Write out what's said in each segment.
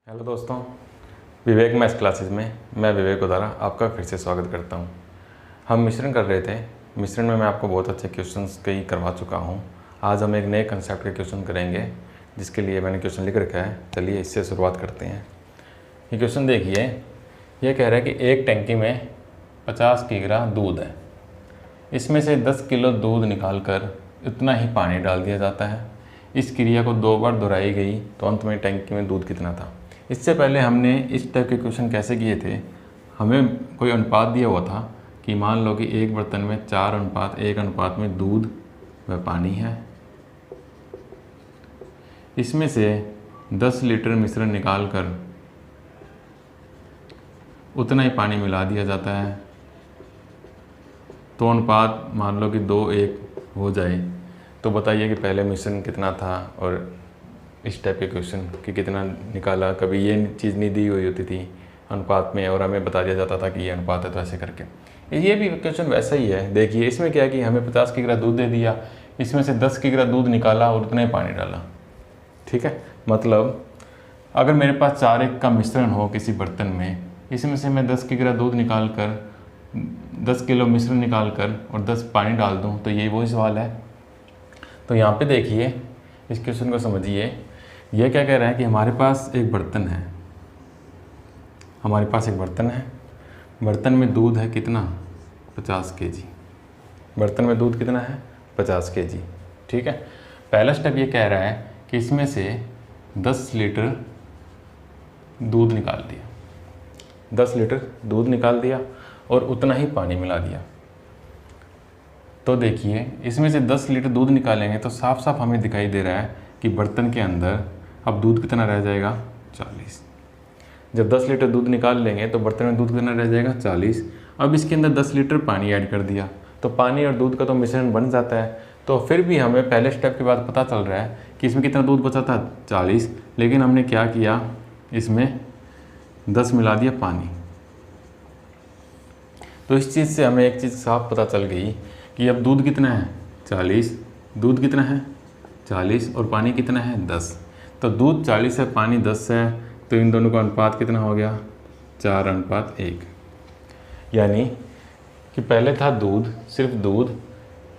Hello दोस्तों, विवेक maths classes में मैं विवेक द्वारा आपका फिर से स्वागत करता हूं। हम मिश्रण कर रहे थे। मिश्रण में मैं आपको बहुत अच्छे क्वेश्चंस कई करवा चुका हूं। आज हम एक नए कंसेप्ट के क्वेश्चन करेंगे, जिसके लिए मैंने क्वेश्चन लिख रखा है। चलिए इससे शुरुआत करते हैं। ये क्वेश्चन देखिए, ये कह रहा है कि एक टंकी में 50 किग्रा दूध है। इसमें से 10 किलो दूध निकाल कर उतना ही पानी डाल दिया जाता है। इस क्रिया को 2 बार दोहराई गई तो अंत में टंकी में दूध कितना था। इससे पहले हमने इस टाइप के क्वेश्चन कैसे किए थे, हमें कोई अनुपात दिया हुआ था कि मान लो कि एक बर्तन में 4:1 अनुपात में दूध व पानी है। इसमें से 10 लीटर मिश्रण निकाल कर उतना ही पानी मिला दिया जाता है। तो अनुपात मान लो कि 2:1 हो जाए, तो बताइए कि पहले मिश्रण कितना था। और इस टाइप के क्वेश्चन कि कितना निकाला, कभी ये चीज़ नहीं दी हुई होती थी अनुपात में और हमें बता दिया जाता था कि ये अनुपात है, तो ऐसे करके ये भी क्वेश्चन वैसा ही है। देखिए इसमें क्या है कि हमें 50 किग्रा दूध दे दिया, इसमें से 10 किग्रा दूध निकाला और उतना ही पानी डाला। ठीक है, मतलब अगर मेरे पास 4:1 का मिश्रण हो किसी बर्तन में, इसमें से मैं 10 किग्रा दूध निकाल कर 10 किलो मिश्रण निकाल कर और 10 पानी डाल दूँ, तो यही वही सवाल है। तो यहाँ पे देखिए, इस क्वेश्चन को समझिए। यह क्या कह रहा है कि हमारे पास एक बर्तन है। हमारे पास एक बर्तन है, बर्तन में दूध है कितना, 50 केजी। बर्तन में दूध कितना है, 50 केजी। ठीक है, पहला स्टेप ये कह रहा है कि इसमें से 10 लीटर दूध निकाल दिया। 10 लीटर दूध निकाल दिया और उतना ही पानी मिला दिया। तो देखिए इसमें से 10 लीटर दूध निकालेंगे तो साफ साफ हमें दिखाई दे रहा है कि बर्तन के अंदर अब दूध कितना रह जाएगा, 40। जब 10 लीटर दूध निकाल लेंगे तो बर्तन में दूध कितना रह जाएगा, 40। अब इसके अंदर 10 लीटर पानी ऐड कर दिया तो पानी और दूध का तो मिश्रण बन जाता है। तो फिर भी हमें पहले स्टेप के बाद पता चल रहा है कि इसमें कितना दूध बचा था, 40। लेकिन हमने क्या किया, इसमें 10 मिला दिया पानी। तो इस चीज़ से हमें एक चीज़ साफ पता चल गई कि अब दूध कितना है, 40। दूध कितना है, 40 और पानी कितना है, 10। तो दूध 40 है, पानी 10 है, तो इन दोनों का अनुपात कितना हो गया, 4:1। यानी कि पहले था दूध, सिर्फ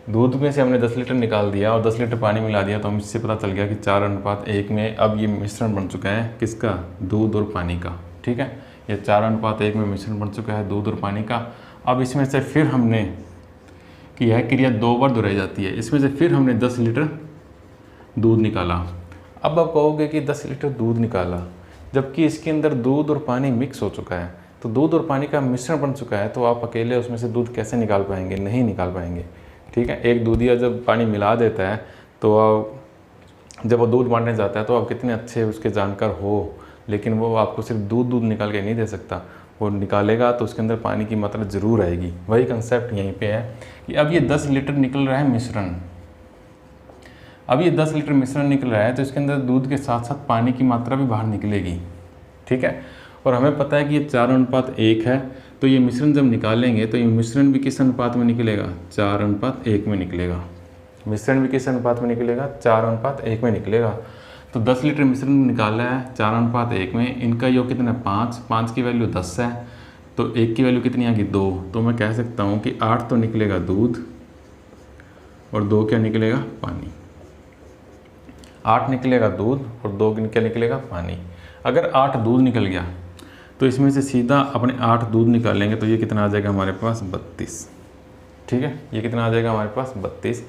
दूध में से हमने 10 लीटर निकाल दिया और 10 लीटर पानी मिला दिया, तो हम इससे पता चल गया कि 4:1 में अब ये मिश्रण बन चुका है किसका, दूध और पानी का। ठीक है, ये 4:1 में मिश्रण बन चुका है दूध और पानी का। अब इसमें से फिर हमने कि यह क्रिया 2 बार दोहराई जाती है। इसमें से फिर हमने 10 लीटर दूध निकाला। अब आप कहोगे कि 10 लीटर दूध निकाला, जबकि इसके अंदर दूध और पानी मिक्स हो चुका है, तो दूध और पानी का मिश्रण बन चुका है, तो आप अकेले उसमें से दूध कैसे निकाल पाएंगे, नहीं निकाल पाएंगे। ठीक है, एक दूधिया जब पानी मिला देता है तो आप जब वो दूध बांटने जाता है तो आप कितने अच्छे उसके जानकार हो, लेकिन वो आपको सिर्फ दूध निकाल के नहीं दे सकता। वो निकालेगा तो उसके अंदर पानी की मात्रा ज़रूर आएगी। वही कंसेप्ट यहीं पे है कि अब ये 10 लीटर निकल रहा है मिश्रण। अब ये 10 लीटर मिश्रण निकल रहा है तो इसके अंदर दूध के साथ साथ पानी की मात्रा भी बाहर निकलेगी। ठीक है, और हमें पता है कि ये 4:1 है, तो ये मिश्रण जब निकालेंगे तो ये मिश्रण भी किस अनुपात में निकलेगा, 4:1 में निकलेगा। मिश्रण भी किस अनुपात में निकलेगा, 4:1 में निकलेगा। तो 10 लीटर मिश्रण निकाला है 4:1 में, इनका योग कितना है, 5 की वैल्यू 10 है, तो 1 की वैल्यू कितनी आ गई, 2। तो मैं कह सकता हूँ कि 8 तो निकलेगा दूध और 2 क्या निकलेगा, पानी। 8 निकलेगा दूध और 2 क्या निकलेगा, पानी। अगर 8 दूध निकल गया तो इसमें से सीधा अपने 8 दूध निकालेंगे तो ये कितना आ जाएगा हमारे पास, 32। ठीक है, ये कितना आ जाएगा हमारे पास, 32।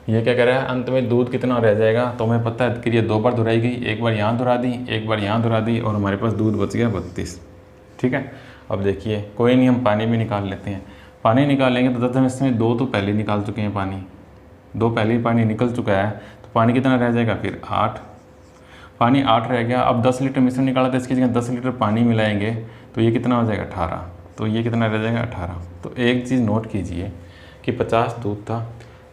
ये क्या कह रहा है, अंत में दूध कितना रह जाएगा, तो हमें पता है कि ये 2 बार दोहराई गई, एक बार यहाँ दोहरा दी, एक बार यहाँ दोहरा दी, और हमारे पास दूध बच गया 32। ठीक है, अब देखिए कोई नहीं, हम पानी भी निकाल लेते हैं। पानी निकालेंगे तो 10 में इसमें 2 तो पहले निकाल चुके हैं, पानी 2 पहले ही पानी निकल चुका है, तो पानी कितना रह जाएगा फिर, 8। पानी 8 रह गया। अब 10 लीटर मिश्रण निकाला तो इसकी जगह 10 लीटर पानी मिलाएंगे तो ये कितना हो जाएगा, 18। तो ये कितना रह जाएगा, 18। तो एक चीज़ नोट कीजिए कि 50 दूध था,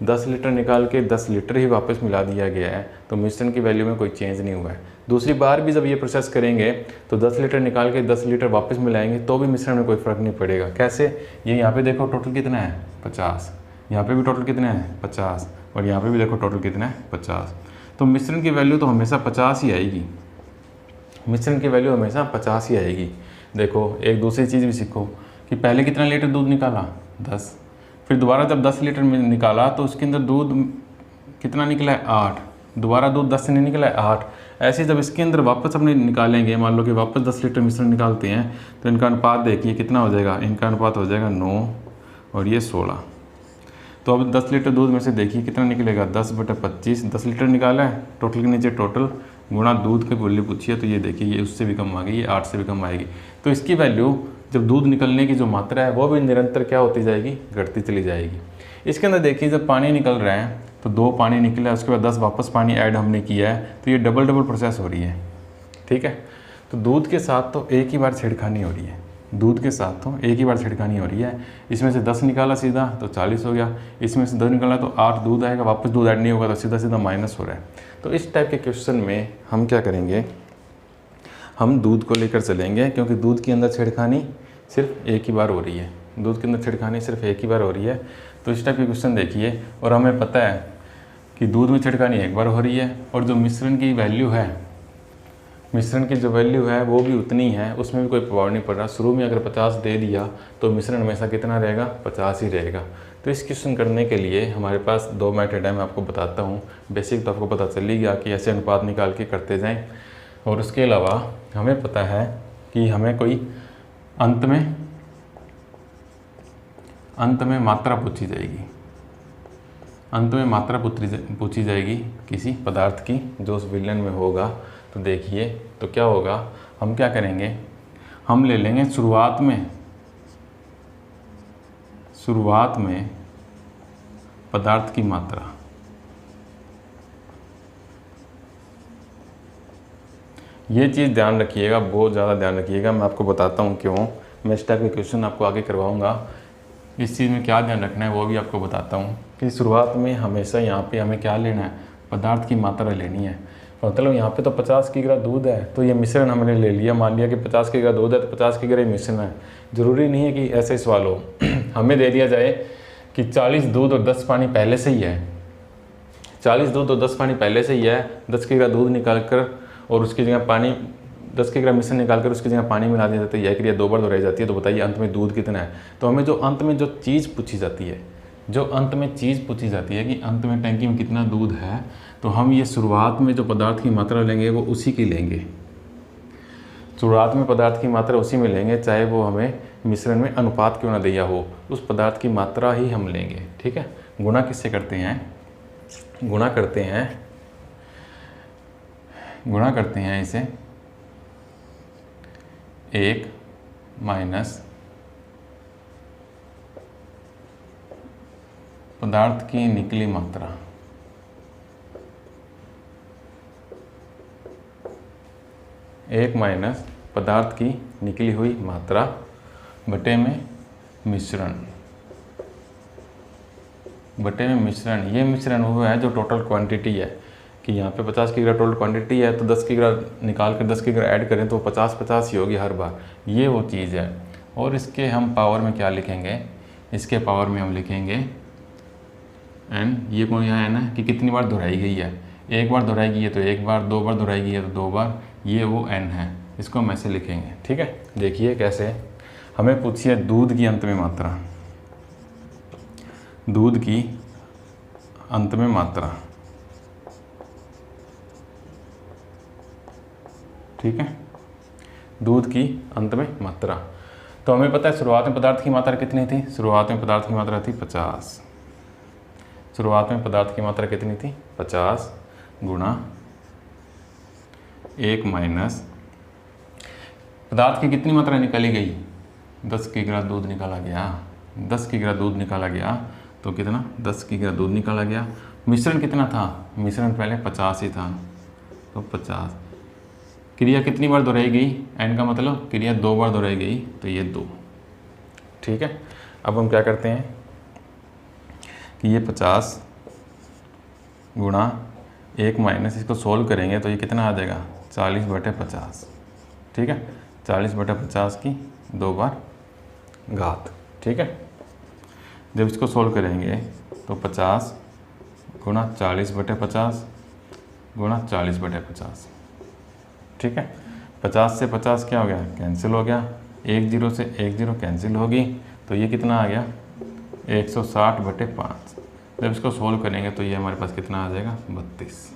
10 लीटर निकाल के 10 लीटर ही वापस मिला दिया गया है, तो मिश्रण की वैल्यू में कोई चेंज नहीं हुआ है। दूसरी बार भी जब ये प्रोसेस करेंगे तो 10 लीटर निकाल के 10 लीटर वापस मिलाएंगे तो भी मिश्रण में कोई फ़र्क नहीं पड़ेगा। कैसे, ये यहाँ पे देखो टोटल कितना है, 50। यहाँ पे भी टोटल कितना है, 50, और यहाँ पे भी देखो टोटल कितना है, 50। तो मिश्रण की वैल्यू तो हमेशा 50 ही आएगी। मिश्रण की वैल्यू हमेशा 50 ही आएगी। देखो एक दूसरी चीज़ भी सीखो कि पहले कितना लीटर दूध निकाला 10, फिर दोबारा जब 10 लीटर में निकाला तो उसके अंदर दूध कितना निकला है 8, दोबारा दूध 10 से नहीं निकला है 8। ऐसे जब इसके अंदर वापस अपने निकालेंगे, मान लो कि वापस 10 लीटर मिश्रण निकालते हैं तो इनका अनुपात देखिए कितना हो जाएगा, इनका अनुपात हो जाएगा 9 और ये 16। तो अब 10 लीटर दूध में से देखिए कितना निकलेगा 10/25, 10 लीटर निकाला है, टोटल के नीचे टोटल गुणा दूध की वैल्यू पूछी है तो ये देखिए ये उससे भी कम आ गई, ये 8 से भी कम आएगी। तो इसकी वैल्यू जब दूध निकलने की जो मात्रा है वो भी निरंतर क्या होती जाएगी, घटती चली जाएगी। इसके अंदर देखिए जब पानी निकल रहा है तो 2 पानी निकला है, उसके बाद 10 वापस पानी ऐड हमने किया है, तो ये डबल प्रोसेस हो रही है। ठीक है, तो दूध के साथ तो एक ही बार छेड़खानी हो रही है, दूध के साथ तो एक ही बार छिड़कानी हो रही है। इसमें से 10 निकाला सीधा तो 40 हो गया, इसमें से 10 निकाला तो 8 दूध आएगा, वापस दूध ऐड नहीं होगा तो सीधा सीधा माइनस हो रहा है। तो इस टाइप के क्वेश्चन में हम क्या करेंगे, हम दूध को लेकर चलेंगे, क्योंकि दूध के अंदर छिड़कानी सिर्फ एक ही बार हो रही है, दूध के अंदर छिड़कानी सिर्फ एक ही बार हो रही है। तो इस टाइप के क्वेश्चन देखिए, और हमें पता है कि दूध में छिड़कानी एक बार हो रही है, और जो मिश्रण की वैल्यू है, मिश्रण की जो वैल्यू है वो भी उतनी है, उसमें भी कोई प्रभाव नहीं पड़ रहा। शुरू में अगर 50 दे दिया तो मिश्रण हमेशा कितना रहेगा, 50 ही रहेगा। तो इस क्वेश्चन करने के लिए हमारे पास 2 मेथड है, मैं आपको बताता हूँ। बेसिक तो आपको पता चल ही गया कि ऐसे अनुपात निकाल के करते जाएं, और उसके अलावा हमें पता है कि हमें कोई अंत में मात्रा पूछी जाएगी, अंत में मात्रा पूछी जाएगी किसी पदार्थ की जो उस विलयन में होगा। तो देखिए तो क्या होगा, हम क्या करेंगे, हम ले लेंगे शुरुआत में पदार्थ की मात्रा, ये चीज़ ध्यान रखिएगा, बहुत ज़्यादा ध्यान रखिएगा। मैं आपको बताता हूँ क्यों, मैं इस टाइप के क्वेश्चन आपको आगे करवाऊँगा। इस चीज़ में क्या ध्यान रखना है वो भी आपको बताता हूँ कि शुरुआत में हमेशा यहाँ पे हमें क्या लेना है, पदार्थ की मात्रा लेनी है। मतलब यहाँ पे तो 50 किग्रा दूध है, तो ये मिश्रण हमने ले लिया, मान लिया कि 50 किग्रा दूध है तो 50 किग्रा ही मिश्रण है। ज़रूरी नहीं है कि ऐसे सवाल हो हमें दे दिया जाए कि 40 दूध और 10 पानी पहले से ही है, 40 दूध और 10 पानी पहले से ही है, 10 किग्रा दूध निकाल कर और उसकी जगह पानी, 10 किग्रा मिश्रण निकाल कर उसकी जगह पानी मिला दिया जाता है, यह क्रिया 2 बार दोहराई जाती है। तो बताइए अंत में दूध कितना है। तो हमें जो अंत में जो चीज़ पूछी जाती है, जो अंत में चीज़ पूछी जाती है कि अंत में टैंकी में कितना दूध है, तो हम ये शुरुआत में जो पदार्थ की मात्रा लेंगे वो उसी की लेंगे, शुरुआत में पदार्थ की मात्रा उसी में लेंगे, चाहे वो हमें मिश्रण में अनुपात क्यों ना दिया हो, उस पदार्थ की मात्रा ही हम लेंगे। ठीक है, गुणा किससे करते हैं, गुणा करते हैं इसे 1 माइनस पदार्थ की निकली मात्रा, एक माइनस पदार्थ की निकली हुई मात्रा बटे में मिश्रण, बटे में मिश्रण। ये मिश्रण वो है जो टोटल क्वांटिटी है, कि यहाँ पे 50 किग्रा टोटल क्वांटिटी है, तो 10 किग्रा निकाल कर 10 किग्रा ऐड करें तो 50-50 ही होगी हर बार, ये वो चीज़ है। और इसके हम पावर में क्या लिखेंगे, इसके पावर में हम लिखेंगे n, ये कौन यहाँ n है कि कितनी बार दोहराई गई है, एक बार दोहराई गई है तो एक बार, 2 बार दोहराई गई है तो 2 बार, ये वो n है, इसको हम ऐसे लिखेंगे। ठीक है, देखिए कैसे, हमें पूछी है दूध की अंत में मात्रा, दूध की अंत में मात्रा। ठीक है, दूध की अंत में मात्रा। तो हमें पता है शुरुआत में पदार्थ की मात्रा कितनी थी, शुरुआत में पदार्थ की मात्रा थी 50, शुरुआत में पदार्थ की मात्रा कितनी थी 50 गुणा 1 माइनस पदार्थ की कितनी मात्रा निकाली गई, 10 किग्रा दूध निकाला गया, 10 किग्रा दूध निकाला गया, तो कितना 10 किग्रा दूध निकाला गया। मिश्रण कितना था, मिश्रण पहले 50 ही था, तो 50। क्रिया कितनी बार दोहराई गई, n का मतलब क्रिया 2 बार दोहराई गई, तो ये 2। ठीक है, अब हम क्या करते हैं कि ये 50 गुणा 1 माइनस, इसको सोल्व करेंगे तो ये कितना आ जाएगा 40/50। ठीक है, 40/50 की 2 बार घात। ठीक है, जब इसको सोल्व करेंगे तो 50 गुणा 40/50 गुणा 40/50। ठीक है, 50 से 50 क्या हो गया, कैंसिल हो गया, 1 0 से 1 0 कैंसिल होगी, तो ये कितना आ गया 160/5। जब इसको सोल्व करेंगे तो ये हमारे पास कितना आ जाएगा 32।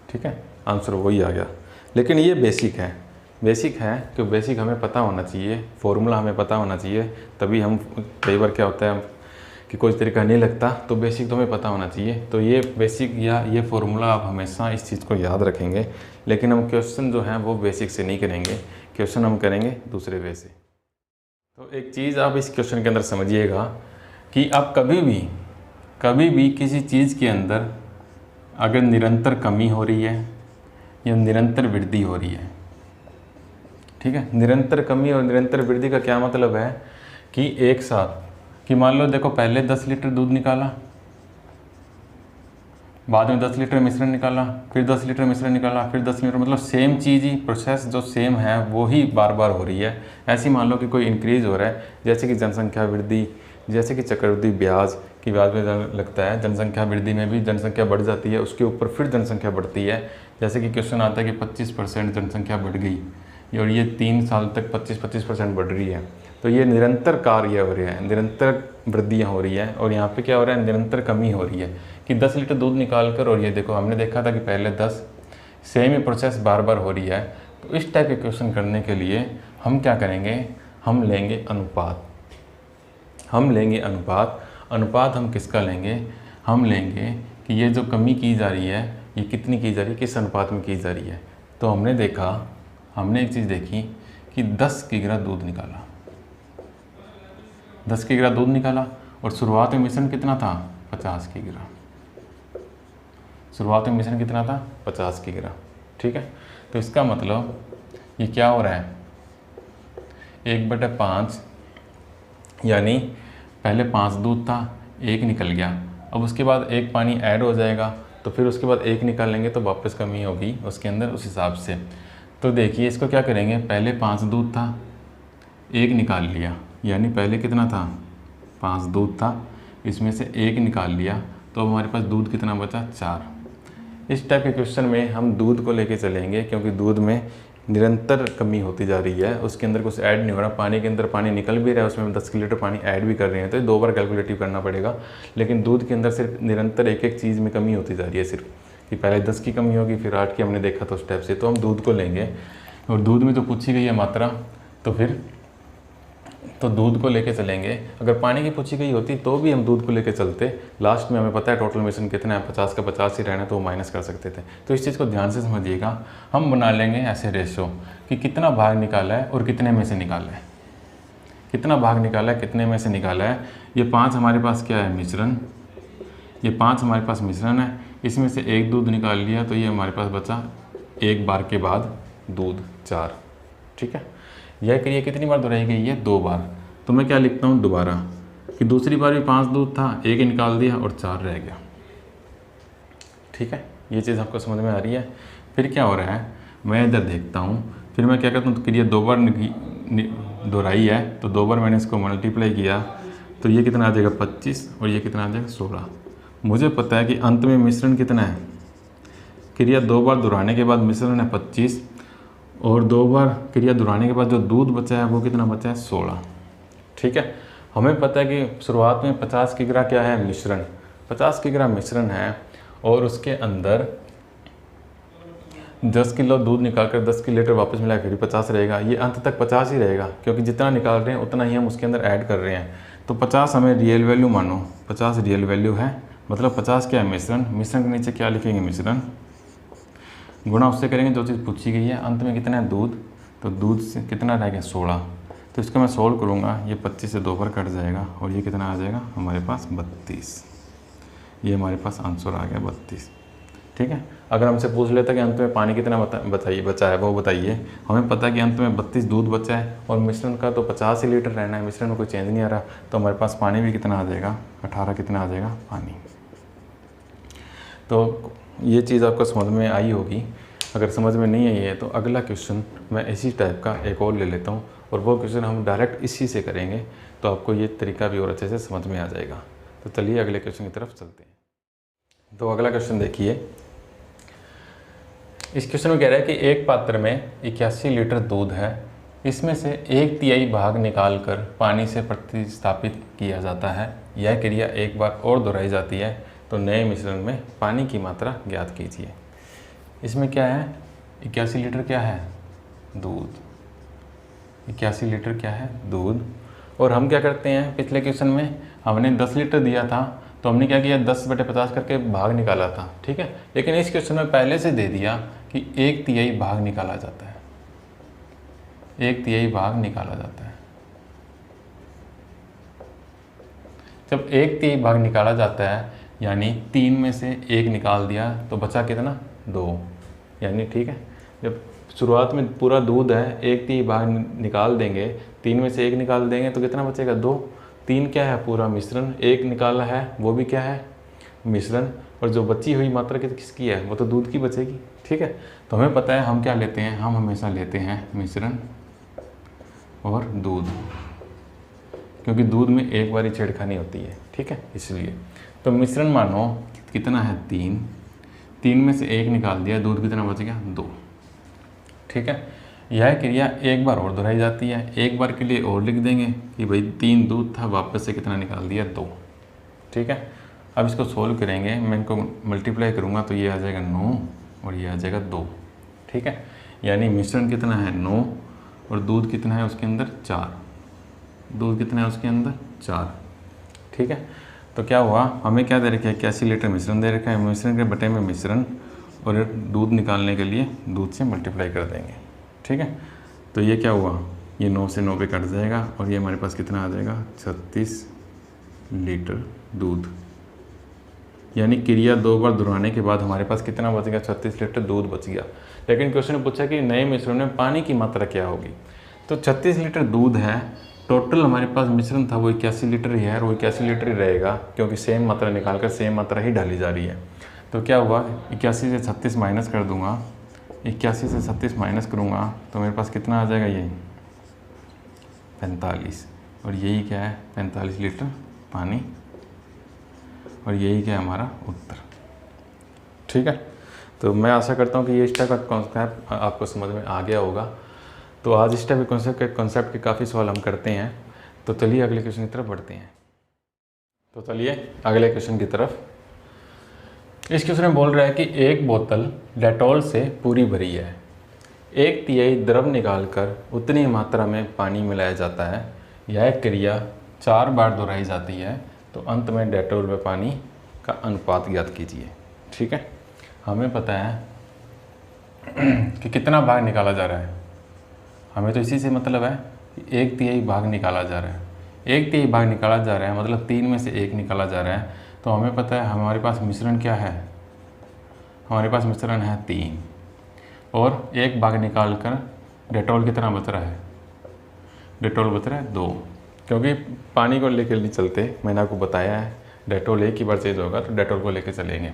ठीक है, आंसर वही आ गया। लेकिन ये बेसिक है कि बेसिक हमें पता होना चाहिए, फॉर्मूला हमें पता होना चाहिए, तभी हम, कई बार क्या होता है कि कोई तरीका नहीं लगता, तो बेसिक तो हमें पता होना चाहिए। तो ये बेसिक या ये फॉर्मूला आप हमेशा इस चीज़ को याद रखेंगे, लेकिन हम क्वेश्चन जो हैं वो बेसिक से नहीं करेंगे, क्वेश्चन हम करेंगे दूसरे वे से। तो एक चीज़ आप इस क्वेश्चन के अंदर समझिएगा कि आप कभी भी किसी चीज़ के अंदर अगर निरंतर कमी हो रही है या निरंतर वृद्धि हो रही है, ठीक है, निरंतर कमी और निरंतर वृद्धि का क्या मतलब है कि एक साथ, कि मान लो देखो पहले 10 लीटर दूध निकाला, बाद में 10 लीटर मिश्रण निकाला, फिर 10 लीटर मिश्रण निकाला, फिर 10 लीटर, मतलब सेम चीज़ ही, प्रोसेस जो सेम है वो ही बार बार हो रही है। ऐसे मान लो कि कोई इंक्रीज़ हो रहा है, जैसे कि जनसंख्या वृद्धि, जैसे कि चक्रवृद्धि ब्याज की ब्याज में लगता है, जनसंख्या वृद्धि में भी जनसंख्या बढ़ जाती है, उसके ऊपर फिर जनसंख्या बढ़ती है। जैसे कि क्वेश्चन आता है कि 25% जनसंख्या बढ़ गई और ये 3 साल तक 25% बढ़ रही है, तो ये निरंतर कार्य हो रहा है, निरंतर वृद्धियाँ हो रही है। और यहाँ पे क्या हो रहा है, निरंतर कमी हो रही है कि 10 लीटर दूध निकाल कर, और ये देखो हमने देखा था कि पहले 10, सेम ही प्रोसेस बार बार हो रही है। तो इस टाइप के क्वेश्चन करने के लिए हम क्या करेंगे, हम लेंगे अनुपात। अनुपात हम किसका लेंगे, हम लेंगे कि ये जो कमी की जा रही है ये कितनी की जा रही है, किस अनुपात में की जा रही है। तो हमने एक चीज़ देखी कि 10 किग्रा दूध निकाला, 10 किग्रा दूध निकाला और शुरुआत में मिश्रण कितना था 50 किग्रा, शुरुआत में मिश्रण कितना था 50 किग्रा। ठीक है, तो इसका मतलब ये क्या हो रहा है, 1/5, यानी पहले 5 दूध था, 1 निकल गया, अब उसके बाद 1 पानी ऐड हो जाएगा, तो फिर उसके बाद 1 निकालेंगे तो वापस कमी होगी उसके अंदर उस हिसाब से। तो देखिए इसको क्या करेंगे, पहले 5 दूध था, 1 निकाल लिया, यानी पहले कितना था 5 दूध था, इसमें से 1 निकाल लिया, तो अब हमारे पास दूध कितना बचा 4। इस टाइप के क्वेश्चन में हम दूध को लेके चलेंगे, क्योंकि दूध में निरंतर कमी होती जा रही है, उसके अंदर कुछ ऐड नहीं हो रहा, पानी के अंदर पानी निकल भी रहा है, उसमें 10 लीटर पानी ऐड भी कर रहे हैं, तो 2 बार कैलकुलेटिव करना पड़ेगा। लेकिन दूध के अंदर सिर्फ निरंतर एक एक चीज़ में कमी होती जा रही है, सिर्फ कि पहले 10 की कमी होगी, फिर 8 की हमने देखा तो स्टेप से, तो हम दूध को लेंगे। और दूध में तो पूछी गई है मात्रा, तो दूध को लेके चलेंगे। अगर पानी की पूछी गई होती तो भी हम दूध को लेके चलते, लास्ट में हमें पता है टोटल मिश्रण कितना है, 50 का 50 ही रहना, तो वो माइनस कर सकते थे। तो इस चीज़ को ध्यान से समझिएगा। हम बना लेंगे ऐसे रेशो कि कितना भाग निकाला है और कितने में से निकाला है, कितना भाग निकाला है, कितने में से निकाला है। ये 5 हमारे पास क्या है मिश्रण, ये 5 हमारे पास मिश्रण है, इसमें से 1 दूध निकाल लिया, तो ये हमारे पास बचा 1 बार के बाद दूध 4। ठीक है, यह क्रिया कितनी बार दोहराई गई है, 2 बार। तो मैं क्या लिखता हूँ दोबारा कि दूसरी बार भी 5 दूध था, 1 निकाल दिया और 4 रह गया। ठीक है, ये चीज़ आपको समझ में आ रही है। फिर क्या हो रहा है, मैं इधर देखता हूँ, फिर मैं क्या करता हूँ, तो क्रिया 2 बार दोहराई है, तो 2 बार मैंने इसको मल्टीप्लाई किया, तो ये कितना आ जाएगा 25 और ये कितना आ जाएगा 16। मुझे पता है कि अंत में मिश्रण कितना है, क्रिया 2 बार दोहराने के बाद मिश्रण है 25 और 2 बार क्रिया दोहराने के बाद जो दूध बचा है वो कितना बचा है 16। ठीक है, हमें पता है कि शुरुआत में 50 किग्रा क्या है मिश्रण, 50 किग्रा मिश्रण है, और उसके अंदर 10 किलो दूध निकालकर 10 लीटर वापस मिला, फिर 50 रहेगा, ये अंत तक 50 ही रहेगा, क्योंकि जितना निकाल रहे हैं उतना ही हम उसके अंदर ऐड कर रहे हैं। तो 50 हमें रियल वैल्यू मानो, 50 रियल वैल्यू है, मतलब 50 क्या है मिश्रण, मिश्रण के नीचे क्या लिखेंगे मिश्रण, गुणा उससे करेंगे जो चीज़ पूछी गई है, अंत में कितना है दूध, तो दूध से कितना रह गया 16। तो इसको मैं सोल्व करूँगा, ये 25 से 2 बार कट जाएगा और ये कितना आ जाएगा हमारे पास 32। ये हमारे पास आंसर आ गया 32। ठीक है, अगर हमसे पूछ लेता कि अंत में पानी कितना बचा है वो बताइए, हमें पता है कि अंत में 32 दूध बचा है और मिश्रण का तो 50 ही लीटर रहना है, मिश्रण में कोई चेंज नहीं आ रहा, तो हमारे पास पानी भी कितना आ जाएगा 18 कितना आ जाएगा पानी। तो ये चीज़ आपको समझ में आई होगी। अगर समझ में नहीं आई है तो अगला क्वेश्चन मैं इसी टाइप का एक और ले लेता हूँ, और वो क्वेश्चन हम डायरेक्ट इसी से करेंगे, तो आपको ये तरीका भी और अच्छे से समझ में आ जाएगा। तो चलिए अगले क्वेश्चन की तरफ चलते हैं। तो अगला क्वेश्चन देखिए, इस क्वेश्चन में कह रहा है कि एक पात्र में 81 लीटर दूध है, इसमें से 1/3 भाग निकालकर पानी से प्रतिस्थापित किया जाता है। यह क्रिया एक बार और दोहराई जाती है तो नए मिश्रण में पानी की मात्रा ज्ञात कीजिए। इसमें क्या है, 81 लीटर क्या है, दूध। 81 लीटर क्या है, दूध। और हम क्या करते हैं, पिछले क्वेश्चन में हमने 10 लीटर दिया था तो हमने क्या किया, 10/50 करके भाग निकाला था, ठीक है। लेकिन इस क्वेश्चन में पहले से दे दिया कि 1/3 भाग निकाला जाता है, 1/3 भाग निकाला जाता है। जब 1/3 भाग निकाला जाता है यानी 3 में से 1 निकाल दिया तो बचा कितना, 2, यानी ठीक है। जब शुरुआत में पूरा दूध है, 1/3 भाग निकाल देंगे, 3 में से 1 निकाल देंगे तो कितना बचेगा, 2। 3 क्या है, पूरा मिश्रण। 1 निकाला है वो भी क्या है, मिश्रण। और जो बची हुई मात्रा किसकी है, वो तो दूध की बचेगी, ठीक है। तो हमें पता है हम क्या लेते हैं, हम हमेशा लेते हैं मिश्रण और दूध, क्योंकि दूध में एक बार ही छेड़खानी होती है, ठीक है, इसलिए। तो मिश्रण मानो कितना है, 3 में से 1 निकाल दिया, दूध कितना बच गया, 2, ठीक है। यह क्रिया एक बार और दोहराई जाती है। एक बार के लिए और लिख देंगे कि भाई 3 दूध था, वापस से कितना निकाल दिया, 2, ठीक है। अब इसको सोल्व करेंगे, मैं इनको मल्टीप्लाई करूँगा तो ये आ जाएगा 9 और ये आ जाएगा 2, ठीक है। यानी मिश्रण कितना है, 9 और दूध कितना है उसके अंदर, 4। दूध कितना है उसके अंदर, 4, ठीक है। तो क्या हुआ, हमें क्या दे रखा है, 81 लीटर मिश्रण दे रखा है। मिश्रण के बटे में मिश्रण और दूध निकालने के लिए दूध से मल्टीप्लाई कर देंगे, ठीक है। तो ये क्या हुआ, ये 9 से 9 पे कट जाएगा और ये हमारे पास कितना आ जाएगा, 36 लीटर दूध। यानी क्रिया 2 बार दोहराने के बाद हमारे पास कितना बच गया, 36 लीटर दूध बच गया। लेकिन क्वेश्चन ने पूछा कि नए मिश्रण में पानी की मात्रा क्या होगी। तो 36 लीटर दूध है, टोटल हमारे पास मिश्रण था वो 81 लीटर ही है और वो 81 लीटर ही रहेगा, क्योंकि सेम मात्रा निकाल कर सेम मात्रा ही डाली जा रही है। तो क्या हुआ, 81 से 36 माइनस कर दूंगा, 81 से 36 माइनस करूँगा तो मेरे पास कितना आ जाएगा, ये 45। और यही क्या है, 45 लीटर पानी। और यही क्या है हमारा उत्तर, ठीक है। तो मैं आशा करता हूँ कि ये इस टाइप का कॉन्सेप्ट आपको समझ में आ गया होगा। तो आज इस टाइप के कॉन्सेप्ट के काफ़ी सवाल हम करते हैं। तो चलिए अगले क्वेश्चन की तरफ बढ़ते हैं। तो चलिए अगले क्वेश्चन की तरफ। इस क्वेश्चन में बोल रहा है कि एक बोतल डेटॉल से पूरी भरी है, 1/3 द्रव निकालकर उतनी मात्रा में पानी मिलाया जाता है। यह क्रिया 4 बार दोहराई जाती है तो अंत में डेटॉल में पानी का अनुपात ज्ञात कीजिए, ठीक है। हमें पता है कि कितना भाग निकाला जा रहा है, हमें तो इसी से मतलब है कि 1/3 भाग निकाला जा रहा है। 1/3 भाग निकाला जा रहा है मतलब 3 में से 1 निकाला जा रहा है। तो हमें पता है हमारे पास मिश्रण क्या है, हमारे पास मिश्रण है 3 और 1 भाग निकाल कर डेटॉल कितना बच रहा है, डेटॉल बच रहा है 2। क्योंकि पानी को लेकर नहीं चलते, मैंने आपको बताया है डेटॉल एक ही बार चेंज होगा तो डेटॉल को लेकर चलेंगे।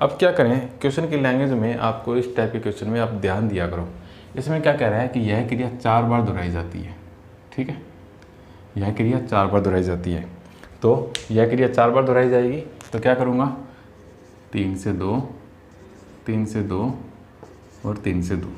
अब क्या करें, क्वेश्चन की लैंग्वेज में आपको इस टाइप के क्वेश्चन में आप ध्यान दिया करो। इसमें क्या कह रहा है कि यह क्रिया 4 बार दोहराई जाती है, ठीक है। यह क्रिया 4 बार दोहराई जाती है। तो यह क्रिया 4 बार दोहराई जाएगी तो क्या करूँगा, 3 से 2, 3 से 2 और 3 से 2,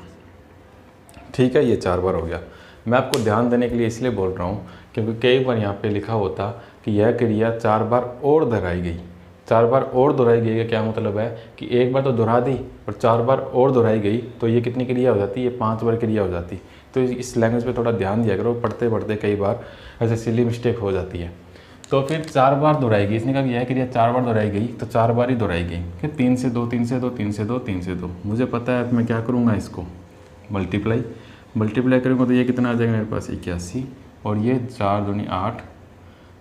ठीक है। ये 4 बार हो गया। मैं आपको ध्यान देने के लिए इसलिए बोल रहा हूँ क्योंकि कई बार यहाँ पे लिखा होता कि यह क्रिया 4 बार और दोहराई गई। 4 बार और दोहराई गई का क्या मतलब है कि एक बार तो दोहरा दी और 4 बार और दोहराई गई तो ये कितनी क्रिया हो जाती है, ये 5 बार क्रिया हो जाती। तो इस लैंग्वेज पे थोड़ा ध्यान दिया करो, पढ़ते पढ़ते कई बार ऐसे सिली मिस्टेक हो जाती है। तो फिर 4 बार दोहराई गई, इसने कहा कि यह क्रिया 4 बार दोहराई गई तो 4 बार ही दोहराई गई। फिर 3 से 2, 3 से 2, 3 से 2, 3 से 2। मुझे पता है मैं क्या करूँगा, इसको मल्टीप्लाई करूँगा तो ये कितना आ जाएगा मेरे पास, 81 और ये 4 दूनी 8,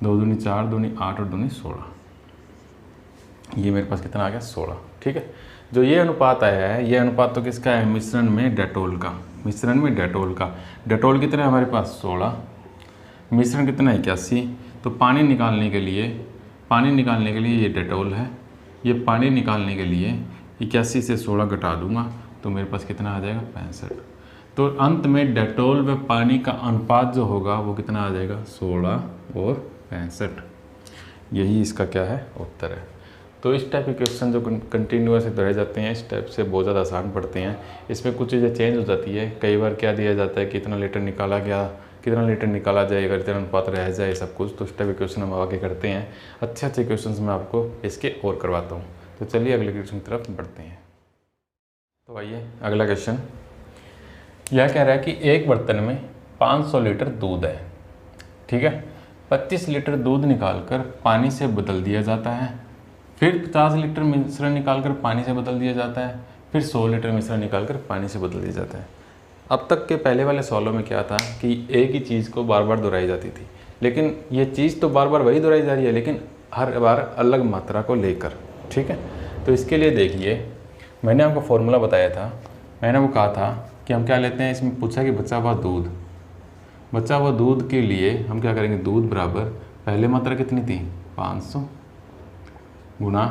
2 दूनी 4, दूनी 8 और दूनी 16। ये मेरे पास कितना आ गया, 16, ठीक है। जो ये अनुपात आया है, ये अनुपात तो किसका है, मिश्रण में डेटॉल का। मिश्रण में डेटॉल का, डेटॉल कितना है हमारे पास, 16, मिश्रण कितना है, 81। तो पानी निकालने के लिए ये डेटॉल है, ये पानी निकालने के लिए 81 से 16 घटा दूंगा तो मेरे पास कितना आ जाएगा, 65। तो अंत में डेटॉल व पानी का अनुपात जो होगा वो कितना आ जाएगा, 16 और 65। यही इसका क्या है, उत्तर है। तो इस टाइप के क्वेश्चन जो कंटिन्यूअस रह जाते हैं इस टाइप से बहुत ज़्यादा आसान पड़ते हैं। इसमें कुछ चीज़ें चेंज हो जाती है, कई बार क्या दिया जाता है कितना लीटर निकाला गया, कितना लीटर निकाला जाएगा, कितना अनुपात रह जाए, सब कुछ। तो इस टाइप के क्वेश्चन हम आगे करते हैं। अच्छे अच्छे क्वेश्चन मैं आपको इसके और करवाता हूँ। तो चलिए अगले क्वेश्चन की तरफ बढ़ते हैं। तो आइए अगला क्वेश्चन यह कह रहा है कि एक बर्तन में 500 लीटर दूध है, ठीक है। 25 लीटर दूध निकालकर पानी से बदल दिया जाता है, फिर 50 लीटर मिश्रण निकालकर पानी से बदल दिया जाता है, फिर 100 लीटर मिश्रण निकालकर पानी से बदल दिया जाता है। अब तक के पहले वाले सवालों में क्या था कि एक ही चीज़ को बार बार दोहराई जाती थी, लेकिन ये चीज़ तो बार बार वही दोहराई जा रही है, लेकिन हर बार अलग मात्रा को लेकर, ठीक है। तो इसके लिए देखिए, मैंने आपको फॉर्मूला बताया था, मैंने वो कहा था कि हम क्या लेते हैं, इसमें पूछा कि बचा हुआ दूध, बचा हुआ दूध के लिए हम क्या करेंगे, दूध बराबर पहले मात्रा कितनी थी 500 गुना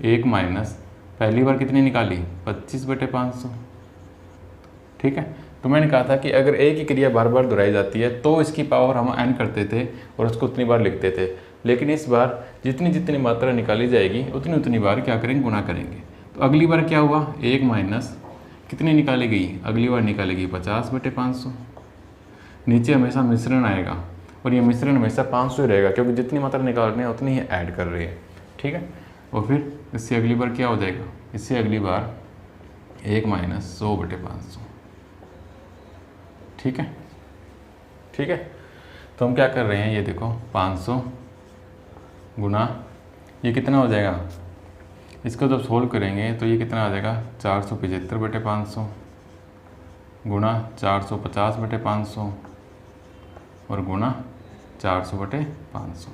1 माइनस पहली बार कितनी निकाली 25/500, ठीक है। तो मैंने कहा था कि अगर एक ही क्रिया बार बार दोहराई जाती है तो इसकी पावर हम n करते थे और उसको उतनी बार लिखते थे, लेकिन इस बार जितनी जितनी मात्रा निकाली जाएगी उतनी उतनी बार क्या करेंगे, गुना करेंगे। तो अगली बार क्या हुआ, 1 माइनस कितनी निकाली गई, अगली बार निकाली गई 50/500। नीचे हमेशा मिश्रण आएगा और ये मिश्रण हमेशा 500 ही रहेगा, क्योंकि जितनी मात्रा निकाल रहे हैं उतनी ही ऐड कर रही है, ठीक है। और फिर इससे अगली बार क्या हो जाएगा, इससे अगली बार 1 माइनस 100/500, ठीक है, ठीक है। तो हम क्या कर रहे हैं, ये देखो 500 गुना ये कितना हो जाएगा, इसको जब सोल्व करेंगे तो ये कितना आ जाएगा 475/500 गुना 450/500 और गुना 400/500,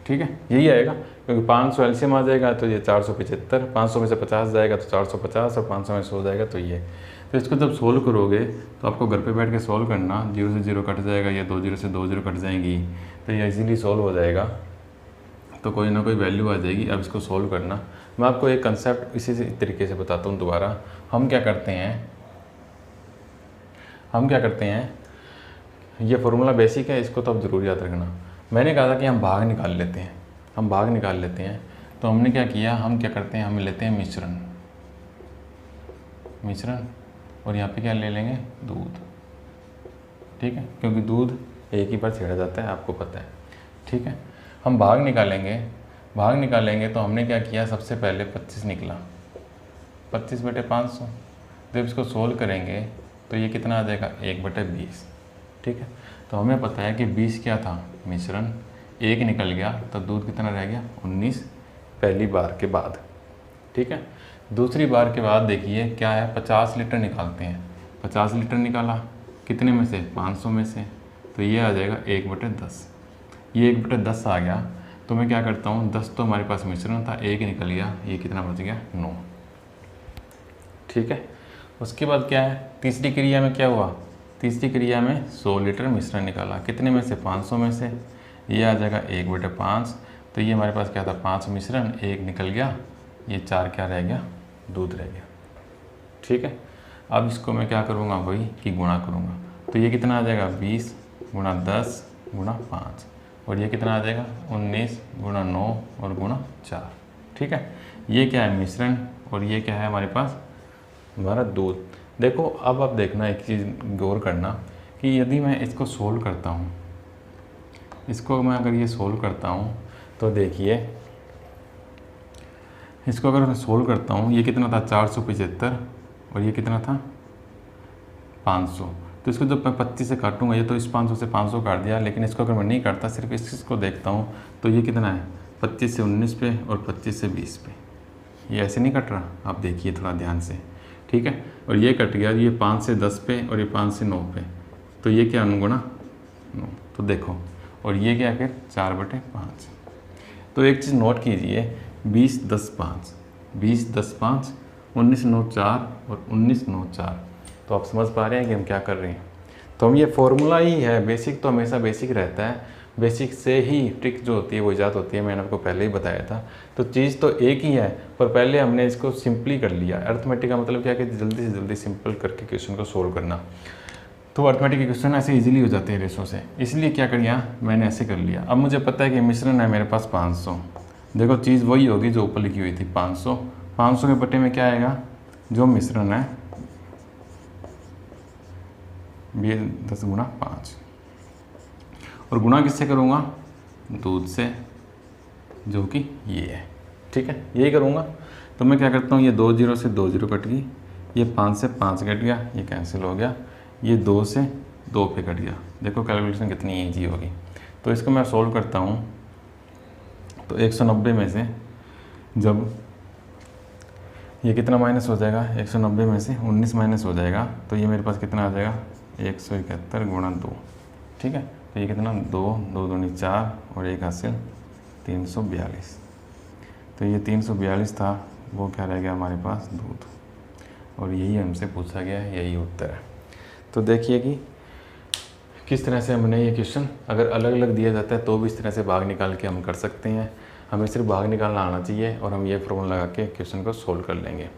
ठीक है, यही आएगा। क्योंकि 500 एलसीएम आ जाएगा तो ये 475, 500 में से 50 जाएगा तो 450 और 500 में 100 जाएगा तो ये। तो इसको जब सोल्व करोगे तो आपको घर पे बैठ के सोल्व करना, 0 से 0 कट जाएगा, या 2 0 से 2 0 कट जाएंगी, तो ये इजीली सोल्व हो जाएगा। तो कोई ना कोई वैल्यू आ जाएगी। अब इसको सोल्व करना, मैं आपको एक कंसेप्ट इसी तरीके से बताता हूँ दोबारा। हम क्या करते हैं, ये फॉर्मूला बेसिक है, इसको तो आप ज़रूर याद रखना। मैंने कहा था कि हम भाग निकाल लेते हैं, तो हमने क्या किया, हम क्या करते हैं, हम लेते हैं मिश्रण और यहाँ पे क्या ले लेंगे, दूध, ठीक है, क्योंकि दूध एक ही बार छेड़ा जाता है, आपको पता है, ठीक है। हम भाग निकालेंगे तो हमने क्या किया, सबसे पहले 25 निकला, 25/500। जब इसको सोल्व करेंगे तो ये कितना आ जाएगा 1/20, ठीक है। तो हमें पता है कि 20 क्या था, मिश्रण, 1 निकल गया तो दूध कितना रह गया 19 पहली बार के बाद, ठीक है। दूसरी बार के बाद देखिए क्या है, 50 लीटर निकालते हैं, 50 लीटर निकाला कितने में से, 500 में से, तो ये आ जाएगा 1/10। ये 1/10 आ गया तो मैं क्या करता हूँ, 10 तो हमारे पास मिश्रण था, 1 निकल गया, ये कितना बच गया 9, ठीक है। उसके बाद क्या है, तीसरी क्रिया में क्या हुआ, तीसरी क्रिया में 100 लीटर मिश्रण निकाला, कितने में से, 500 में से, ये आ जाएगा 1/5। तो ये हमारे पास क्या था, 5 मिश्रण, 1 निकल गया, ये 4 क्या रह गया, दूध रह गया, ठीक है। अब इसको मैं क्या करूँगा, वही कि गुणा करूँगा, तो ये कितना आ जाएगा 20 गुणा 10 गुणा 5, और ये कितना आ जाएगा 19 गुणा 9 और गुणा 4, ठीक है। ये क्या है, मिश्रण, और ये क्या है हमारे पास, हमारा दूध। देखो अब आप देखना, एक चीज़ गौर करना कि यदि मैं इसको सोल्व करता हूँ, इसको मैं अगर ये सोल्व करता हूँ तो देखिए, इसको अगर मैं सोल्व करता हूँ, ये कितना था 475 और ये कितना था 500। तो इसको जब मैं 25 से काटूंगा, ये तो इस 500 से 500 काट दिया, लेकिन इसको अगर मैं नहीं काटता, सिर्फ इसको देखता हूँ, तो ये कितना है 25 से 19 पे और 25 से 20 पे, ये ऐसे नहीं कट रहा, आप देखिए थोड़ा ध्यान से, ठीक है। और ये कट गया, ये 5 से 10 पे और ये 5 से 9 पे, तो ये क्या अनुगुणा 9, तो देखो, और ये क्या फिर 4/5। तो एक चीज़ नोट कीजिए, 20 10 5, 20 10 5, 19 9 4 और 19 9 4। तो आप समझ पा रहे हैं कि हम क्या कर रहे हैं। तो हम ये फॉर्मूला ही है, बेसिक तो हमेशा बेसिक रहता है, बेसिक से ही ट्रिक जो होती है वो ईजाद होती है, मैंने आपको पहले ही बताया था। तो चीज़ तो एक ही है, पर पहले हमने इसको सिंपली कर लिया। अर्थमेटिक का मतलब क्या है कि जल्दी से जल्दी सिंपल करके क्वेश्चन को सोल्व करना। तो अर्थमेटिक के क्वेश्चन ऐसे इजीली हो जाते हैं रेशों से, इसलिए क्या कर लिया मैंने, ऐसे कर लिया। अब मुझे पता है कि मिश्रण है मेरे पास 500, देखो चीज़ वही होगी जो ऊपर लिखी हुई थी 500। 500 के बटे में क्या आएगा, जो मिश्रण है ये 10 गुना 5, और गुना किससे करूँगा, दूध से, जो कि ये है। ठीक है, यही करूँगा। तो मैं क्या करता हूँ, ये 2 0 से 2 0 कट गई, ये 5 से 5 कट गया, ये कैंसिल हो गया, ये 2 से 2 पे कट गया। देखो कैलकुलेशन कितनी ईजी होगी। तो इसको मैं सोल्व करता हूँ, तो 190 में से जब ये कितना माइनस हो जाएगा, 190 में से 19 माइनस हो जाएगा, तो ये मेरे पास कितना आ जाएगा, 171 गुणा 2। ठीक है, तो ये कितना, 2 2 दूनी 4 और 1 हासिल 342। तो ये 342 था, वो क्या रह गया हमारे पास, दूध। और यही हमसे पूछा गया है, यही उत्तर है। तो देखिए कि किस तरह से हमने ये क्वेश्चन अगर अलग अलग दिया जाता है तो भी इस तरह से भाग निकाल के हम कर सकते हैं। हमें सिर्फ भाग निकालना आना चाहिए और हम ये फॉर्मूला लगा के क्वेश्चन को सोल्व कर लेंगे।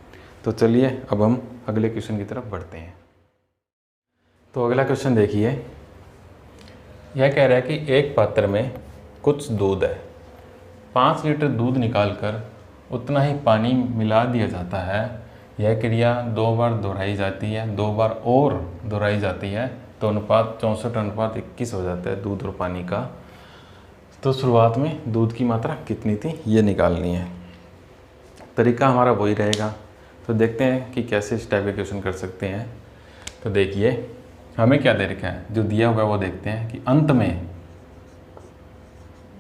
तो चलिए अब हम अगले क्वेश्चन की तरफ बढ़ते हैं। तो अगला क्वेश्चन देखिए, यह कह रहा है कि एक पात्र में कुछ दूध है, 5 लीटर दूध निकालकर उतना ही पानी मिला दिया जाता है। यह क्रिया 2 बार दोहराई जाती है, 2 बार और दोहराई जाती है, तो अनुपात 64:21 हो जाता है दूध और पानी का। तो शुरुआत में दूध की मात्रा कितनी थी ये निकालनी है। तरीका हमारा वही रहेगा। तो देखते हैं कि कैसे इस टाइप के क्वेश्चन कर सकते हैं। तो देखिए हमें क्या दे रखा है, जो दिया हुआ है वो देखते हैं कि अंत में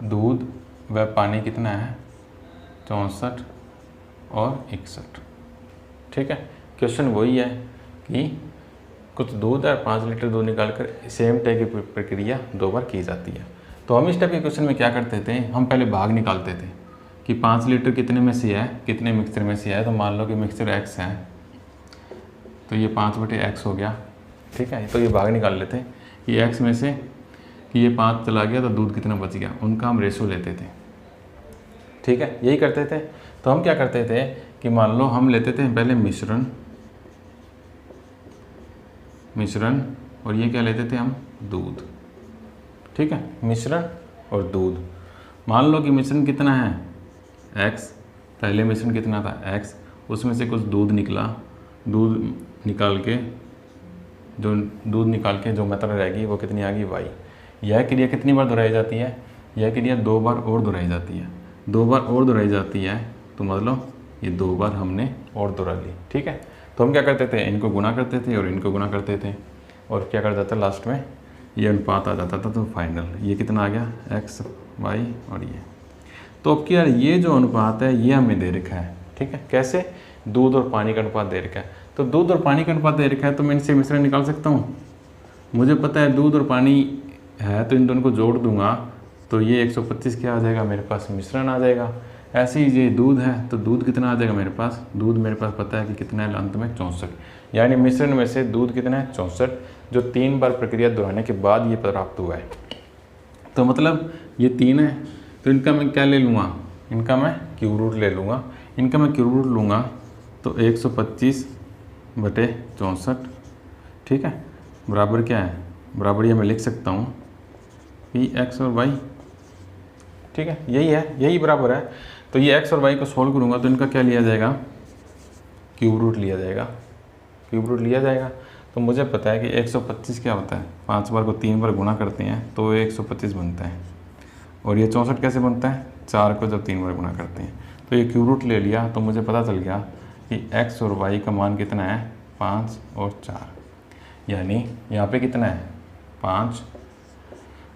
दूध व पानी कितना है, 64 और 61। ठीक है, क्वेश्चन वही है कि कुछ दूध और 5 लीटर दूध निकालकर सेम टाइप की प्रक्रिया 2 बार की जाती है। तो हम इस टाइप के क्वेश्चन में क्या करते थे, हम पहले भाग निकालते थे कि 5 लीटर कितने में से है, कितने मिक्सचर में से है। तो मान लो कि मिक्सचर x है, तो ये 5/x हो गया। ठीक है, तो ये भाग निकाल लेते कि x में से कि ये 5 चला गया तो दूध कितना बच गया, उनका हम रेशो लेते थे। ठीक है, यही करते थे। तो हम क्या करते थे कि मान लो हम लेते थे पहले मिश्रण और ये क्या लेते थे हम, दूध। ठीक है, मिश्रण और दूध। मान लो कि मिश्रण कितना है, x, पहले मिश्रण कितना था x, उसमें से कुछ दूध निकला, दूध निकाल के जो मात्रा रहेगी वो कितनी आ गई, y। यह क्रिया कितनी बार दोहराई जाती है, यह क्रिया 2 बार और दोहराई जाती है। 2 बार और दोहराई जाती है तो मतलब ये 2 बार हमने और दोहरा ली। ठीक है, तो हम क्या करते थे, इनको गुना करते थे और इनको गुना करते थे, और क्या कर जाता लास्ट में ये अनुपात आ जाता था। तो फाइनल ये कितना आ गया, x, y और ये। तो अब क्या, ये जो अनुपात है ये हमें दे रखा है। ठीक है, कैसे, दूध और पानी का अनुपात दे रखा है। तो दूध और पानी का अनुपात दे रखा है तो मैं इनसे मिश्रण निकाल सकता हूँ। मुझे पता है दूध और पानी है, तो इन दोनों को जोड़ दूंगा तो ये 125 क्या आ जाएगा, मेरे पास मिश्रण आ जाएगा। ऐसे ही ये दूध है तो दूध कितना आ जाएगा मेरे पास, दूध मेरे पास पता है कि कितना है अंत में 64, यानी मिश्रण में से दूध कितना है 64, जो 3 बार प्रक्रिया दोहराने के बाद ये प्राप्त हुआ है। तो मतलब ये 3 है, तो इनका मैं क्या ले लूँगा, इनका मैं क्यूब रूट ले लूँगा। इनका मैं क्यूब रूट लूँगा तो 125/64। ठीक है, बराबर क्या है, बराबर ये मैं लिख सकता हूँ कि x और y। ठीक है, यही है, यही बराबर है। तो ये x और y को सोल्व करूँगा तो इनका क्या लिया जाएगा, क्यूब रूट लिया जाएगा। क्यूब रूट लिया जाएगा तो मुझे पता है कि 125 क्या होता है, 5 बार को 3 बार गुना करते हैं तो 125 बनता है। और ये 64 कैसे बनता है, 4 को जब 3 बार गुना करते हैं। तो ये क्यूब रूट ले लिया तो मुझे पता चल गया कि x और y का मान कितना है, 5 और 4। यानी यहाँ पे कितना है, 5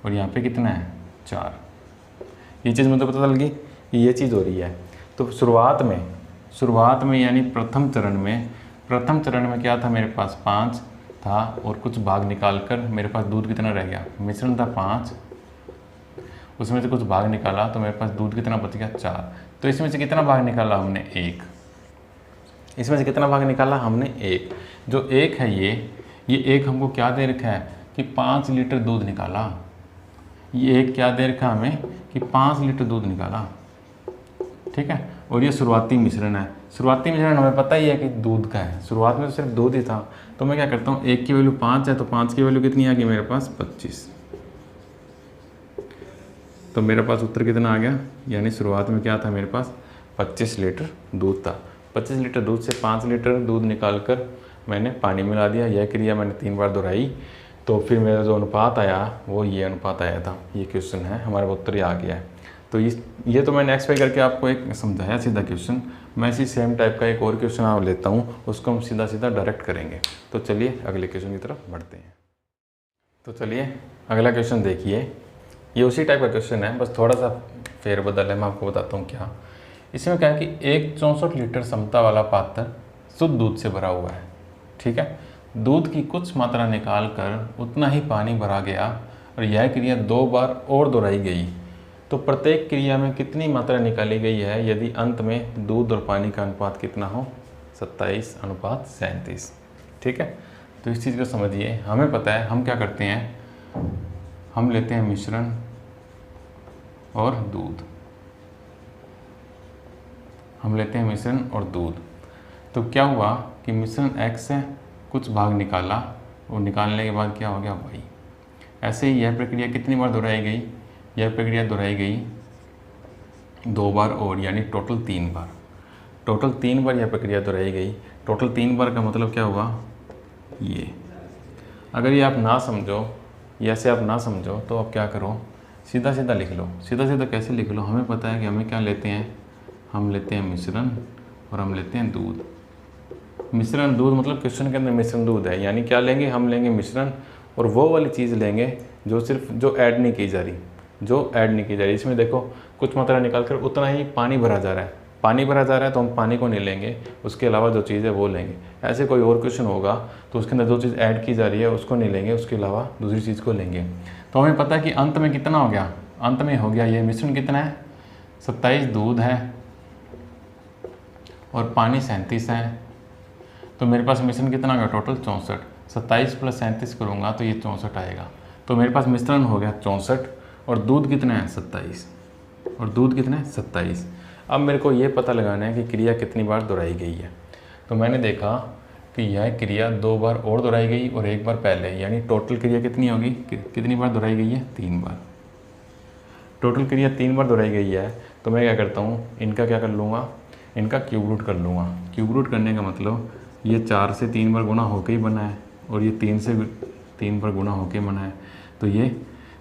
और यहाँ पे कितना है, 4। ये चीज़ मुझे पता चल गई कि ये चीज़ हो रही है। तो शुरुआत में यानी प्रथम चरण में क्या था, मेरे पास 5 था और कुछ भाग निकाल कर मेरे पास दूध कितना रह गया, मिश्रण था 5, उसमें से कुछ भाग निकाला तो मेरे पास दूध कितना बच गया, 4। तो इसमें से कितना भाग निकाला हमने, 1। इसमें से कितना भाग निकाला हमने, 1। जो 1 है ये 1 हमको क्या दे रखा है कि 5 लीटर दूध निकाला। ये 1 क्या दे रखा हमें कि 5 लीटर दूध निकाला। ठीक है, और ये शुरुआती मिश्रण है। शुरुआती मिश्रण हमें पता ही है कि दूध का है, शुरुआत में तो सिर्फ दूध ही था। तो मैं क्या करता हूँ, 1 की वैल्यू 5 है तो 5 की वैल्यू कितनी आ गई मेरे पास, 25। तो मेरे पास उत्तर कितना आ गया, यानी शुरुआत में क्या था मेरे पास 25 लीटर दूध था। 25 लीटर दूध से 5 लीटर दूध निकाल कर मैंने पानी मिला दिया। यह क्रिया मैंने 3 बार दोहराई, तो फिर मेरा जो अनुपात आया वो ये अनुपात आया था। ये क्वेश्चन है, हमारा उत्तर आ गया है। तो ये तो मैंने एक्सप्लेन करके आपको एक समझाया सीधा क्वेश्चन। मैं इसी सेम टाइप का एक और क्वेश्चन आप लेता हूँ, उसको हम सीधा सीधा डायरेक्ट करेंगे। तो चलिए अगले क्वेश्चन की तरफ बढ़ते हैं। तो चलिए अगला क्वेश्चन देखिए। ये उसी टाइप का क्वेश्चन है, बस थोड़ा सा फेरबदल है। मैं आपको बताता हूँ क्या। इसमें क्या है कि एक 64 लीटर क्षमता वाला पात्र शुद्ध दूध से भरा हुआ है, ठीक है। दूध की कुछ मात्रा निकाल कर उतना ही पानी भरा गया और यह क्रिया 2 बार और दोहराई गई। तो प्रत्येक क्रिया में कितनी मात्रा निकाली गई है यदि अंत में दूध और पानी का अनुपात कितना हो, 27:37, ठीक है। तो इस चीज़ को समझिए। हमें पता है हम क्या करते हैं, हम लेते हैं मिश्रण और दूध, हम लेते हैं मिश्रण और दूध। तो क्या हुआ कि मिश्रण x से कुछ भाग निकाला और निकालने के बाद क्या हो गया y। ऐसे ही यह प्रक्रिया कितनी बार दोहराई गई, यह प्रक्रिया दोहराई गई 2 बार और, यानी टोटल 3 बार। टोटल 3 बार यह प्रक्रिया दोहराई गई। टोटल 3 बार का मतलब क्या हुआ, ये। अगर ये आप ना समझो, ऐसे आप ना समझो, तो आप क्या करो, सीधा सीधा लिख लो। सीधा सीधा कैसे लिख लो, हमें पता है कि हमें क्या लेते हैं, हम लेते हैं मिश्रण और हम लेते हैं दूध। मिश्रण दूध मतलब क्वेश्चन के अंदर मिश्रण दूध है, यानी क्या लेंगे, हम लेंगे मिश्रण और वो वाली चीज़ लेंगे जो ऐड नहीं की जा रही, इसमें देखो कुछ मात्रा निकाल कर उतना ही पानी भरा जा रहा है। पानी भरा जा रहा है तो हम पानी को नहीं लेंगे, उसके अलावा जो चीज़ है वो लेंगे। ऐसे कोई और क्वेश्चन होगा तो उसके अंदर जो चीज़ ऐड की जा रही है उसको नहीं लेंगे, उसके अलावा दूसरी चीज़ को लेंगे। तो हमें पता है कि अंत में कितना हो गया, अंत में हो गया ये मिश्रण कितना है, 27 दूध है और पानी 37 है। तो मेरे पास मिश्रण कितना आ गया, टोटल 64। 27 + 37 करूँगा तो ये 64 आएगा। तो मेरे पास मिश्रण हो गया 64 और दूध कितना है 27, और दूध कितना है 27। अब मेरे को ये पता लगाना है कि क्रिया कितनी बार दोहराई गई है। तो मैंने देखा कि यह क्रिया 2 बार और दोहराई गई और 1 बार पहले, यानी टोटल क्रिया कितनी होगी, कितनी बार दोहराई गई है, 3 बार। टोटल क्रिया 3 बार दोहराई गई है। तो मैं क्या करता हूँ, इनका क्या कर लूँगा, इनका क्यूब रूट कर लूँगा। क्यूब रूट करने का मतलब ये 4 से 3 बार गुना होके ही बना है और ये 3 से 3 बार गुना होके बना है। तो ये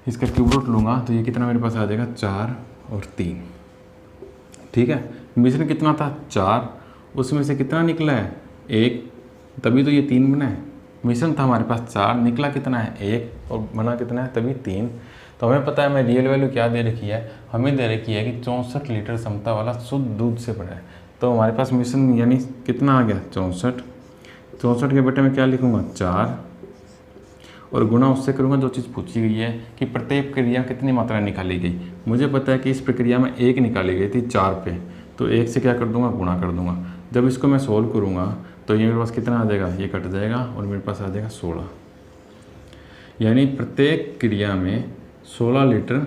इसका क्यूब रूट लूँगा तो ये कितना मेरे पास आ जाएगा, 4 और 3, ठीक है। मिश्रण कितना था 4, उसमें से कितना निकला है 1, तभी तो ये 3 बना है। मिश्रण था हमारे पास 4, निकला कितना है 1 और बना कितना है, तभी 3। तो हमें पता है हमें रियल वैल्यू क्या दे रखी है, हमें दे रखी है कि 64 लीटर क्षमता वाला शुद्ध दूध से बना है। तो हमारे पास मिश्रण यानी कितना आ गया 64। 64 के बटे में क्या लिखूँगा 4 और गुना उससे करूँगा जो चीज़ पूछी गई है कि प्रत्येक क्रिया कितनी मात्रा निकाली गई। मुझे पता है कि इस प्रक्रिया में 1 निकाली गई थी 4 पे, तो 1 से क्या कर दूँगा, गुणा कर दूँगा। जब इसको मैं सोल्व करूँगा तो ये मेरे पास कितना आ जाएगा, ये कट जाएगा और मेरे पास आ जाएगा 16। यानी प्रत्येक क्रिया में 16 लीटर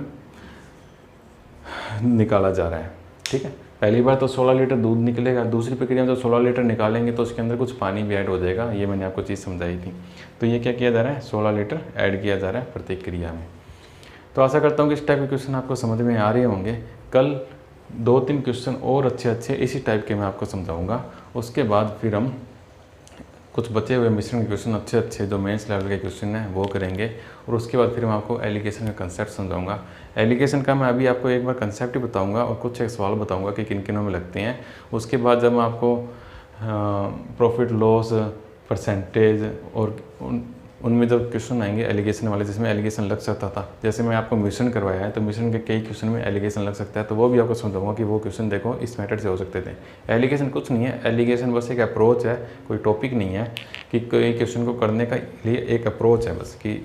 निकाला जा रहा है, ठीक है। पहली बार तो 16 लीटर दूध निकलेगा, दूसरी प्रक्रिया में तो 16 लीटर निकालेंगे तो उसके अंदर कुछ पानी भी ऐड हो जाएगा। ये मैंने आपको चीज़ समझाई थी। तो ये क्या किया जा रहा है, 16 लीटर ऐड किया जा रहा है प्रत्येक क्रिया में। तो आशा करता हूँ कि इस टाइप के क्वेश्चन आपको समझ में आ रहे होंगे। कल 2-3 क्वेश्चन और अच्छे इसी टाइप के मैं आपको समझाऊँगा। उसके बाद फिर हम कुछ बचे हुए मिश्रण के क्वेश्चन अच्छे जो मेंस लेवल के क्वेश्चन हैं वो करेंगे और उसके बाद फिर मैं आपको एलिगेशन का कंसेप्ट समझाऊंगा। एलिगेशन का मैं अभी आपको एक बार कंसेप्ट ही बताऊंगा और कुछ एक सवाल बताऊंगा कि किन किनों में लगते हैं। उसके बाद जब मैं आपको प्रॉफिट लॉस परसेंटेज और उनमें जब क्वेश्चन आएंगे एलिगेशन वाले, जिसमें एलिगेशन लग सकता था, जैसे मैं आपको मिश्रण करवाया है तो मिश्रण के कई क्वेश्चन में एलिगेशन लग सकता है, तो वो भी आपको समझाऊंगा कि वो क्वेश्चन देखो इस मेथड से हो सकते थे। एलिगेशन कुछ नहीं है, एलिगेशन बस एक अप्रोच है, कोई टॉपिक नहीं है कि कोई क्वेश्चन को करने का लिए एक अप्रोच है बस, कि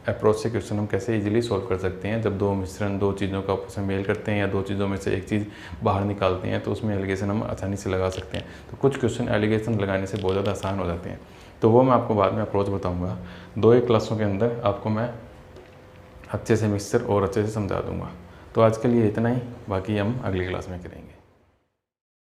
अप्रोच से क्वेश्चन हम कैसे इजीली सॉल्व कर सकते हैं। जब दो मिश्रण दो चीज़ों का आपस में मेल करते हैं या दो चीज़ों में से एक चीज़ बाहर निकालते हैं तो उसमें एलिगेशन हम आसानी से लगा सकते हैं। तो कुछ क्वेश्चन एलिगेशन लगाने से बहुत ज़्यादा आसान हो जाते हैं, तो वो मैं आपको बाद में अप्रोच बताऊंगा। 2-1 क्लासों के अंदर आपको मैं अच्छे से मिक्सचर और अच्छे से समझा दूंगा। तो आज के लिए इतना ही, बाकी हम अगली क्लास में करेंगे।